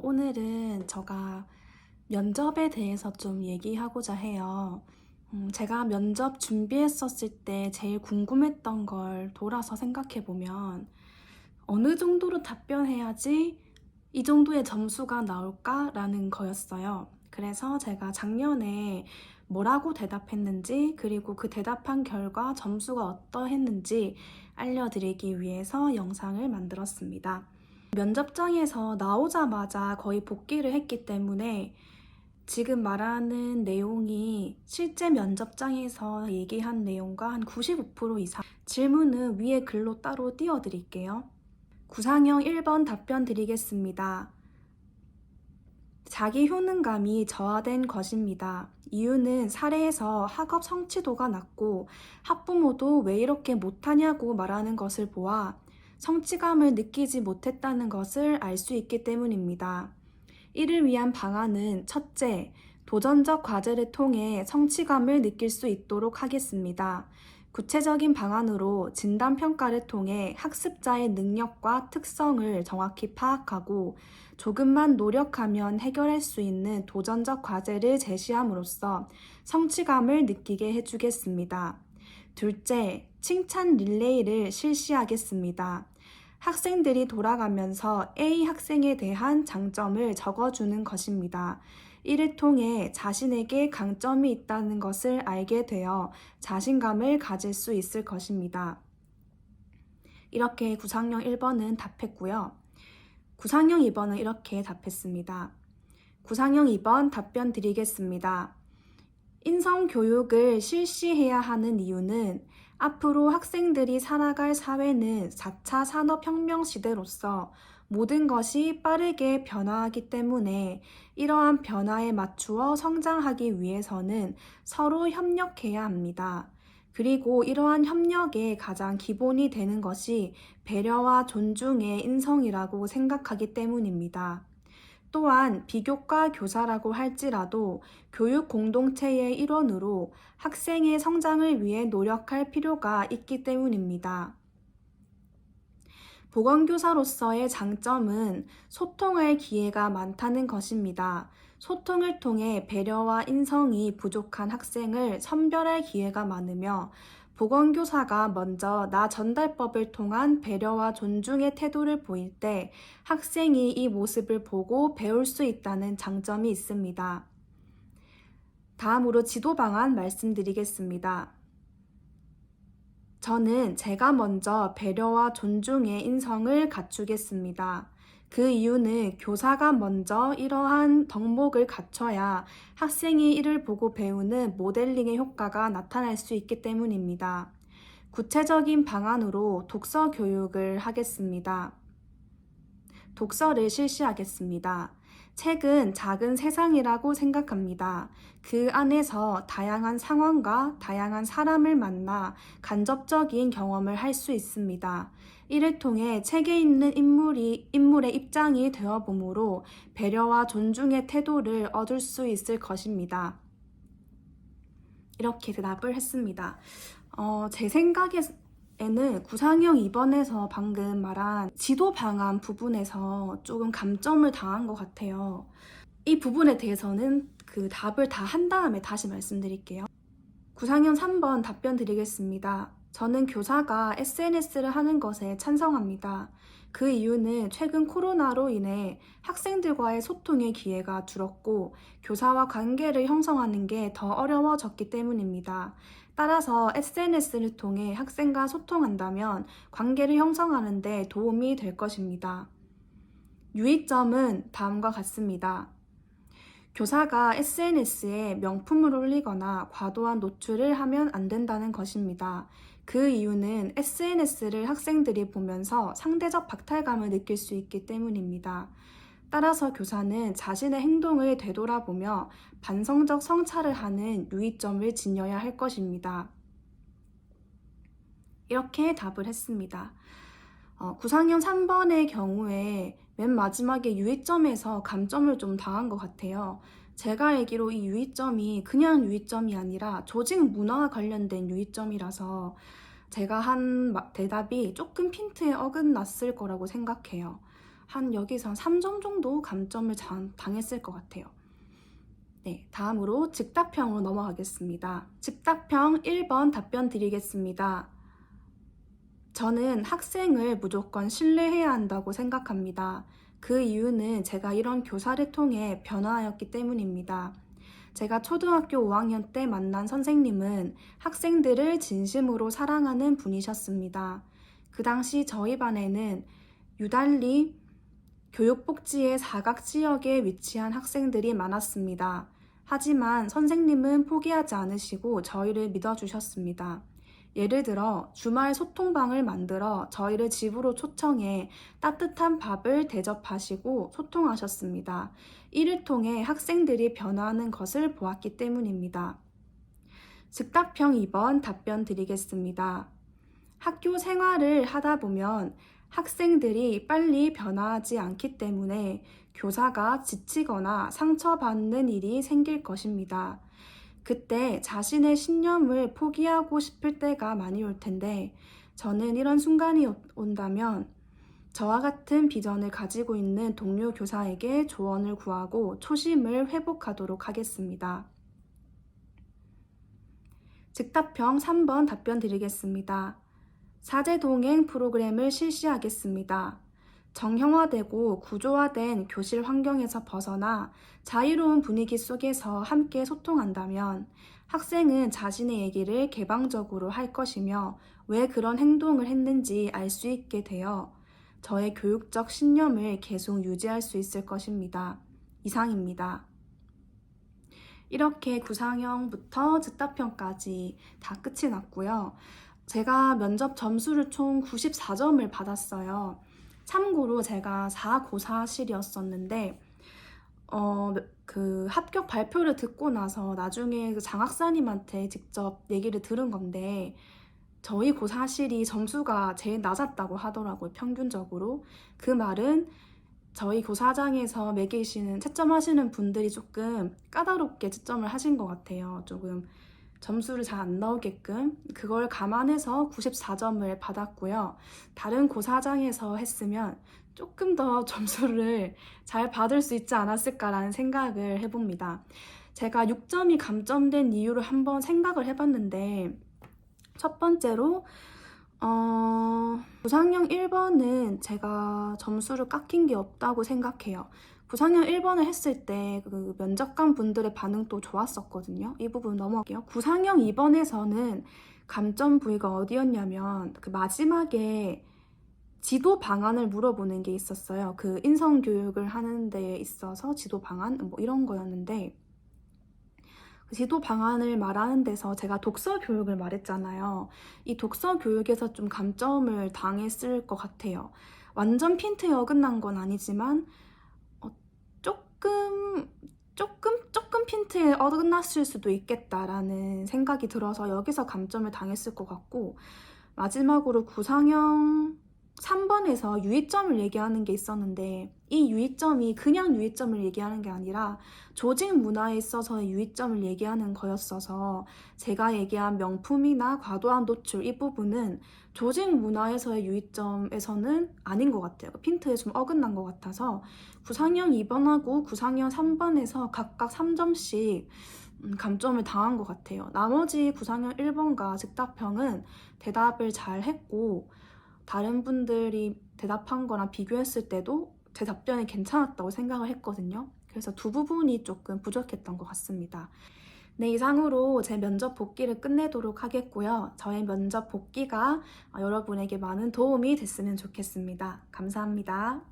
오늘은 제가 면접에 대해서 좀 얘기하고자 해요. 제가 면접 준비했었을 때 제일 궁금했던 걸 돌아서 생각해보면 어느 정도로 답변해야지 이 정도의 점수가 나올까라는 거였어요. 그래서 제가 작년에 뭐라고 대답했는지 그리고 그 대답한 결과 점수가 어떠했는지 알려드리기 위해서 영상을 만들었습니다. 면접장에서 나오자마자 거의 복귀를 했기 때문에 지금 말하는 내용이 실제 면접장에서 얘기한 내용과 한 95% 이상. 질문은 위에 글로 따로 띄워드릴게요. 구상형 1번 답변 드리겠습니다. 자기 효능감이 저하된 것입니다. 이유는 사례에서 학업 성취도가 낮고 학부모도 왜 이렇게 못하냐고 말하는 것을 보아 성취감을 느끼지 못했다는 것을 알 수 있기 때문입니다. 이를 위한 방안은 첫째, 도전적 과제를 통해 성취감을 느낄 수 있도록 하겠습니다. 구체적인 방안으로 진단평가를 통해 학습자의 능력과 특성을 정확히 파악하고 조금만 노력하면 해결할 수 있는 도전적 과제를 제시함으로써 성취감을 느끼게 해주겠습니다. 둘째, 칭찬 릴레이를 실시하겠습니다. 학생들이 돌아가면서 A 학생에 대한 장점을 적어주는 것입니다. 이를 통해 자신에게 강점이 있다는 것을 알게 되어 자신감을 가질 수 있을 것입니다. 이렇게 구상형 1번은 답했고요. 구상형 2번은 이렇게 답했습니다. 구상형 2번 답변 드리겠습니다. 인성교육을 실시해야 하는 이유는 앞으로 학생들이 살아갈 사회는 4차 산업혁명 시대로서 모든 것이 빠르게 변화하기 때문에 이러한 변화에 맞추어 성장하기 위해서는 서로 협력해야 합니다. 그리고 이러한 협력의 가장 기본이 되는 것이 배려와 존중의 인성이라고 생각하기 때문입니다. 또한 비교과 교사라고 할지라도 교육 공동체의 일원으로 학생의 성장을 위해 노력할 필요가 있기 때문입니다. 보건교사로서의 장점은 소통할 기회가 많다는 것입니다. 소통을 통해 배려와 인성이 부족한 학생을 선별할 기회가 많으며 보건교사가 먼저 나 전달법을 통한 배려와 존중의 태도를 보일 때 학생이 이 모습을 보고 배울 수 있다는 장점이 있습니다. 다음으로 지도 방안 말씀드리겠습니다. 저는 제가 먼저 배려와 존중의 인성을 갖추겠습니다. 그 이유는 교사가 먼저 이러한 덕목을 갖춰야 학생이 이를 보고 배우는 모델링의 효과가 나타날 수 있기 때문입니다. 구체적인 방안으로 독서 교육을 하겠습니다. 독서를 실시하겠습니다. 책은 작은 세상이라고 생각합니다. 그 안에서 다양한 상황과 다양한 사람을 만나 간접적인 경험을 할 수 있습니다. 이를 통해 책에 있는 인물의 입장이 되어보므로 배려와 존중의 태도를 얻을 수 있을 것입니다. 이렇게 대답을 했습니다. 제 생각에는 구상형 2번에서 방금 말한 지도 방안 부분에서 조금 감점을 당한 것 같아요. 이 부분에 대해서는 그 답을 다 한 다음에 다시 말씀드릴게요. 구상형 3번 답변 드리겠습니다. 저는 교사가 SNS를 하는 것에 찬성합니다. 그 이유는 최근 코로나로 인해 학생들과의 소통의 기회가 줄었고 교사와 관계를 형성하는 게 더 어려워졌기 때문입니다. 따라서 SNS를 통해 학생과 소통한다면 관계를 형성하는 데 도움이 될 것입니다. 유의점은 다음과 같습니다. 교사가 SNS에 명품을 올리거나 과도한 노출을 하면 안 된다는 것입니다. 그 이유는 SNS를 학생들이 보면서 상대적 박탈감을 느낄 수 있기 때문입니다. 따라서 교사는 자신의 행동을 되돌아보며 반성적 성찰을 하는 유의점을 지녀야 할 것입니다. 이렇게 답을 했습니다. 구상형 3번의 경우에 맨 마지막에 유의점에서 감점을 좀 당한 것 같아요. 제가 알기로 이 유의점이 그냥 유의점이 아니라 조직 문화와 관련된 유의점이라서 제가 한 대답이 조금 핀트에 어긋났을 거라고 생각해요. 여기서 한 3점 정도 감점을 당했을 것 같아요. 네, 다음으로 즉답형으로 넘어가겠습니다. 즉답형 1번 답변 드리겠습니다. 저는 학생을 무조건 신뢰해야 한다고 생각합니다. 그 이유는 제가 이런 교사를 통해 변화하였기 때문입니다. 제가 초등학교 5학년 때 만난 선생님은 학생들을 진심으로 사랑하는 분이셨습니다. 그 당시 저희 반에는 유달리 교육복지의 사각지역에 위치한 학생들이 많았습니다. 하지만 선생님은 포기하지 않으시고 저희를 믿어주셨습니다. 예를 들어 주말 소통방을 만들어 저희를 집으로 초청해 따뜻한 밥을 대접하시고 소통하셨습니다. 이를 통해 학생들이 변화하는 것을 보았기 때문입니다. 즉답형 2번 답변 드리겠습니다. 학교 생활을 하다 보면 학생들이 빨리 변화하지 않기 때문에 교사가 지치거나 상처받는 일이 생길 것입니다. 그때 자신의 신념을 포기하고 싶을 때가 많이 올 텐데 저는 이런 순간이 온다면 저와 같은 비전을 가지고 있는 동료 교사에게 조언을 구하고 초심을 회복하도록 하겠습니다. 즉답형 3번 답변 드리겠습니다. 사제동행 프로그램을 실시하겠습니다. 정형화되고 구조화된 교실 환경에서 벗어나 자유로운 분위기 속에서 함께 소통한다면 학생은 자신의 얘기를 개방적으로 할 것이며 왜 그런 행동을 했는지 알 수 있게 되어 저의 교육적 신념을 계속 유지할 수 있을 것입니다. 이상입니다. 이렇게 구상형부터 즉답형까지 다 끝이 났고요. 제가 면접 점수를 총 94점을 받았어요. 참고로 제가 4고사실이었었는데 그 합격 발표를 듣고 나서 나중에 그 장학사님한테 직접 얘기를 들은 건데 저희 고사실이 점수가 제일 낮았다고 하더라고요. 평균적으로. 그 말은 저희 고사장에서 매기시는 채점하시는 분들이 조금 까다롭게 채점을 하신 것 같아요. 조금 점수를 잘 안 나오게끔 그걸 감안해서 94점을 받았고요. 다른 고사장에서 했으면 조금 더 점수를 잘 받을 수 있지 않았을까라는 생각을 해봅니다. 제가 6점이 감점된 이유를 한번 생각을 해봤는데 첫 번째로 구상형 1번은 제가 점수를 깎인 게 없다고 생각해요. 구상형 1번을 했을 때 그 면접관 분들의 반응도 좋았었거든요. 이 부분 넘어갈게요. 구상형 2번에서는 감점 부위가 어디였냐면 그 마지막에 지도 방안을 물어보는 게 있었어요. 그 인성교육을 하는 데 있어서 지도 방안 뭐 이런 거였는데 지도 방안을 말하는 데서 제가 독서 교육을 말했잖아요. 이 독서 교육에서 좀 감점을 당했을 것 같아요. 완전 핀트에 어긋난 건 아니지만 조금 핀트에 어긋났을 수도 있겠다라는 생각이 들어서 여기서 감점을 당했을 것 같고 마지막으로 구상형 3번에서 유의점을 얘기하는 게 있었는데 이 유의점이 그냥 유의점을 얘기하는 게 아니라 조직 문화에 있어서의 유의점을 얘기하는 거였어서 제가 얘기한 명품이나 과도한 노출 이 부분은 조직 문화에서의 유의점에서는 아닌 것 같아요. 핀트에 좀 어긋난 것 같아서 구상형 2번하고 구상형 3번에서 각각 3점씩 감점을 당한 것 같아요. 나머지 구상형 1번과 즉답형은 대답을 잘 했고 다른 분들이 대답한 거랑 비교했을 때도 제 답변이 괜찮았다고 생각을 했거든요. 그래서 두 부분이 조금 부족했던 것 같습니다. 네, 이상으로 제 면접 복귀를 끝내도록 하겠고요. 저의 면접 복귀가 여러분에게 많은 도움이 됐으면 좋겠습니다. 감사합니다.